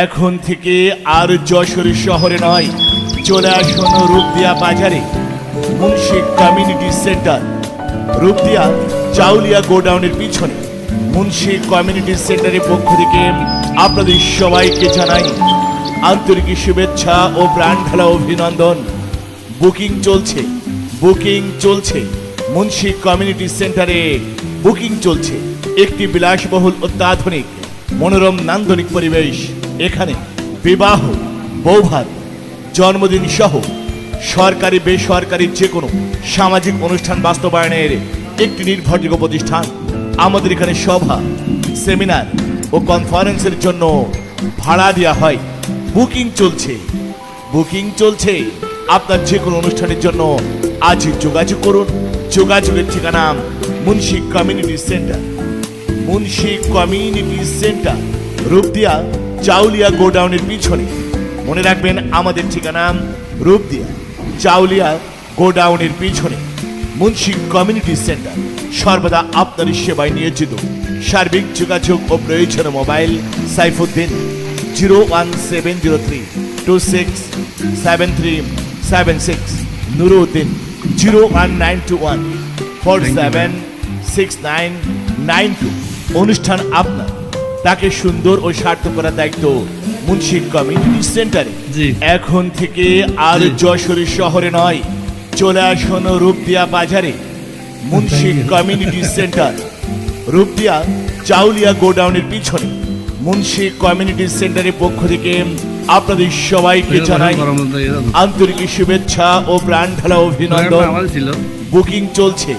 এখন থেকে আর যশোর শহরে নয়, চলে আসুন রূপদিয়া বাজারে। মুন্সি কমিউনিটি সেন্টার, রূপদিয়া চাউলিয়া গোডাউনের পিছনে। মুন্সি কমিউনিটি সেন্টারের পক্ষ থেকে আপনাদের সবাইকে জানাই আন্তরিক শুভেচ্ছা ও প্রাণ ঢালা অভিনন্দন। বুকিং চলছে, বুকিং চলছে। মুন্সি কমিউনিটি সেন্টারে বুকিং চলছে। একটি বিলাসবহুল অত্যাধুনিক মনোরম নান্দনিক পরিবেশ। এখানে বিবাহ, বৌভাত, জন্মদিন সহ সরকারি বেসরকারি যে কোনো সামাজিক অনুষ্ঠান বাস্তবায়নের একটি নির্ভরযোগ্য প্রতিষ্ঠান। আমাদের এখানে সভা, সেমিনার ও কনফারেন্সের জন্য ভাড়া দেওয়া হয়। বুকিং চলছে, বুকিং চলছে। আপনার যে কোনো অনুষ্ঠানের জন্য আজ যোগাযোগ করুন। যোগাযোগের ঠিকানা Munshi community centre, Munshi community centre, Rupdia Chaulia গোডাউনের পিছনে। মনে রাখবেন আমাদের ঠিকানা রূপদিয়া চাউলিয়া গোডাউনের পিছনে। মুন্সি কমিউনিটি সেন্টার সর্বদা আপনার সেবায় নিয়োজিত। সার্বিক যোগাযোগ ও প্রয়োজন মোবাইল সাইফুদ্দিন 01703267376, নুরুদ্দিন 01921476992। অনুষ্ঠান আপনার, তাকে সুন্দর ও সার্থক করার দায়িত্ব মুন্সি কমিউনিটি সেন্টারে। এখন থেকে আর যশোর শহরে নয়, চলে আসুন রূপদিয়া বাজারে। মুন্সি কমিউনিটি সেন্টার, রূপদিয়া চাউলিয়া গোডাউনের পিছনে। মুন্সি কমিউনিটি সেন্টারের পক্ষ থেকে আপনাদের সবাইকে জানাই আন্তরিক শুভেচ্ছা ও প্রাণ ঢালা অভিনন্দন। বুকিং চলছে,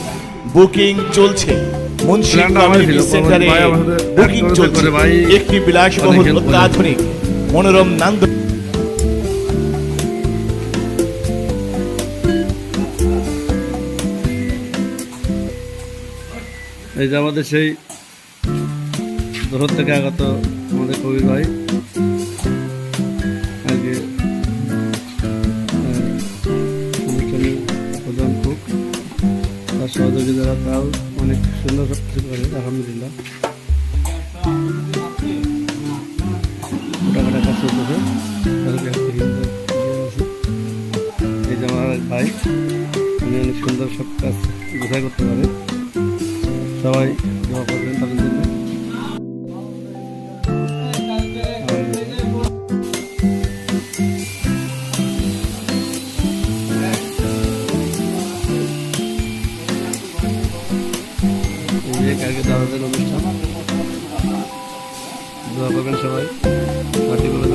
বুকিং চলছে। মুন্সি কমিউনিটি সেন্টারে বুকিং চলছে। একটি বিলাসবহুল অত্যাধুনিক মনোরম নান্দনিক। এই যে আমাদের সেই দূর থেকে আগত আমাদের কবির ভাই আগে অনুষ্ঠানের প্রধান কুক, তার সহযোগী যারা, তাও অনেক সুন্দর সব কিছু করে আলহামদুলিল্লাহ। টাকাটা কাজ চলতেছে। এই যে আমার ভাই, উনি অনেক সুন্দর সব কাজ গোছাই করতে পারে। সবাই দোয়া করবেন তাদের জন্য। আগে দাদাদের অনুষ্ঠান, দোয়া করবেন সবাই। পার্টি করবেন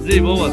জি, বৌমা।